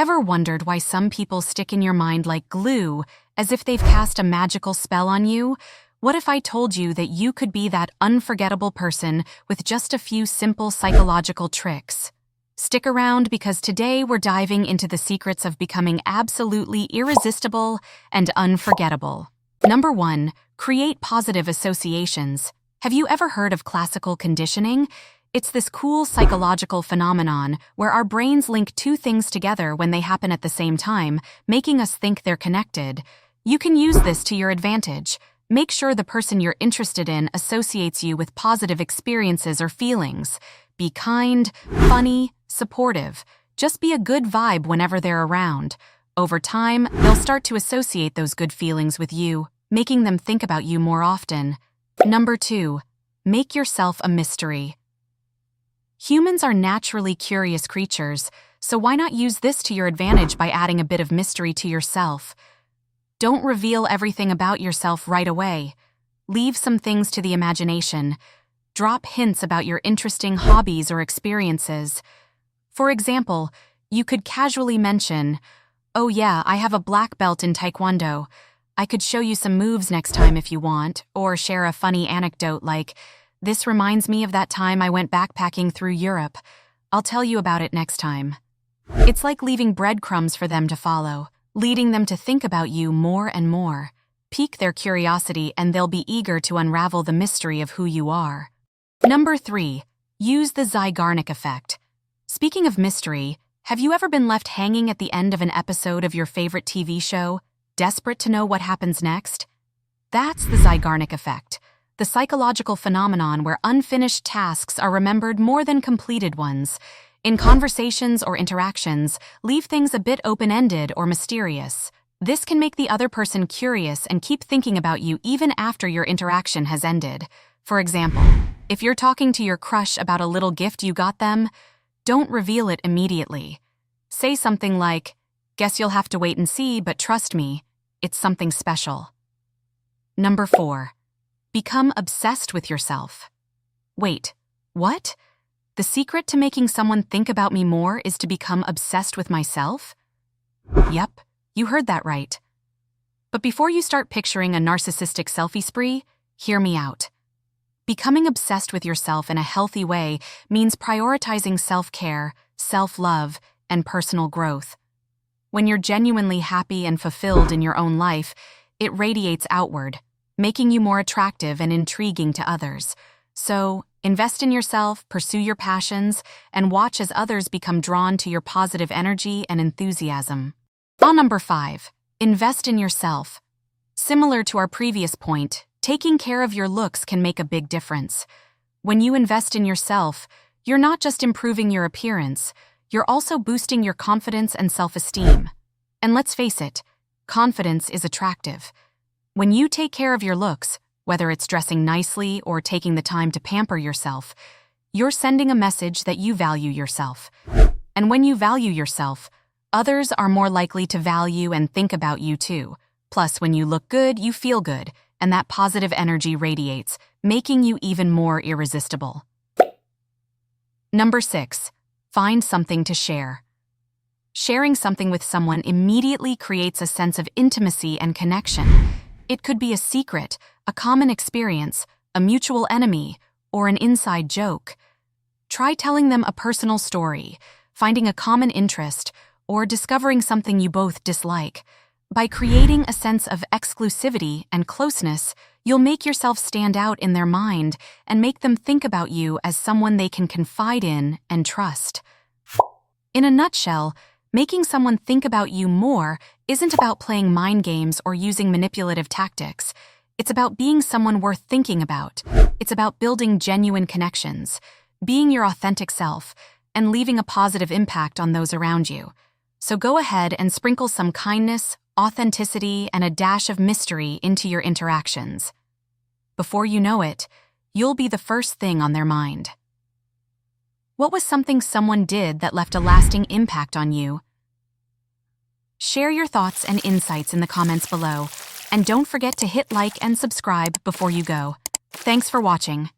Ever wondered why some people stick in your mind like glue, as if they've cast a magical spell on you? What if I told you that you could be that unforgettable person with just a few simple psychological tricks? Stick around because today we're diving into the secrets of becoming absolutely irresistible and unforgettable. Number 1, create positive associations. Have you ever heard of classical conditioning? It's this cool psychological phenomenon where our brains link two things together when they happen at the same time, making us think they're connected. You can use this to your advantage. Make sure the person you're interested in associates you with positive experiences or feelings. Be kind, funny, supportive. Just be a good vibe whenever they're around. Over time, they'll start to associate those good feelings with you, making them think about you more often. Number 2, make yourself a mystery. Humans are naturally curious creatures, so why not use this to your advantage by adding a bit of mystery to yourself? Don't reveal everything about yourself right away. Leave some things to the imagination. Drop hints about your interesting hobbies or experiences. For example, you could casually mention, "Oh yeah, I have a black belt in Taekwondo. I could show you some moves next time if you want," or share a funny anecdote like, "This reminds me of that time I went backpacking through Europe. I'll tell you about it next time." It's like leaving breadcrumbs for them to follow, leading them to think about you more and more. Pique their curiosity and they'll be eager to unravel the mystery of who you are. Number 3, use the Zygarnik effect. Speaking of mystery, have you ever been left hanging at the end of an episode of your favorite TV show, desperate to know what happens next? That's the Zygarnik effect, the psychological phenomenon where unfinished tasks are remembered more than completed ones. In conversations or interactions, leave things a bit open-ended or mysterious. This can make the other person curious and keep thinking about you even after your interaction has ended. For example, if you're talking to your crush about a little gift you got them, don't reveal it immediately. Say something like, "Guess you'll have to wait and see, but trust me, it's something special." Number 4, become obsessed with yourself. Wait, what? The secret to making someone think about me more is to become obsessed with myself? Yep, you heard that right. But before you start picturing a narcissistic selfie spree, hear me out. Becoming obsessed with yourself in a healthy way means prioritizing self-care, self-love, and personal growth. When you're genuinely happy and fulfilled in your own life, it radiates outward, making you more attractive and intriguing to others. So, invest in yourself, pursue your passions, and watch as others become drawn to your positive energy and enthusiasm. Number 5, invest in yourself. Similar to our previous point, taking care of your looks can make a big difference. When you invest in yourself, you're not just improving your appearance, you're also boosting your confidence and self-esteem. And let's face it, confidence is attractive. When you take care of your looks, whether it's dressing nicely or taking the time to pamper yourself, you're sending a message that you value yourself. And when you value yourself, others are more likely to value and think about you too. Plus, when you look good, you feel good, and that positive energy radiates, making you even more irresistible. Number 6, find something to share. Sharing something with someone immediately creates a sense of intimacy and connection. It could be a secret, a common experience, a mutual enemy, or an inside joke. Try telling them a personal story, finding a common interest, or discovering something you both dislike. By creating a sense of exclusivity and closeness, you'll make yourself stand out in their mind and make them think about you as someone they can confide in and trust. In a nutshell, making someone think about you more isn't about playing mind games or using manipulative tactics. It's about being someone worth thinking about. It's about building genuine connections, being your authentic self, and leaving a positive impact on those around you. So go ahead and sprinkle some kindness, authenticity, and a dash of mystery into your interactions. Before you know it, you'll be the first thing on their mind. What was something someone did that left a lasting impact on you? Share your thoughts and insights in the comments below, and don't forget to hit like and subscribe before you go. Thanks for watching.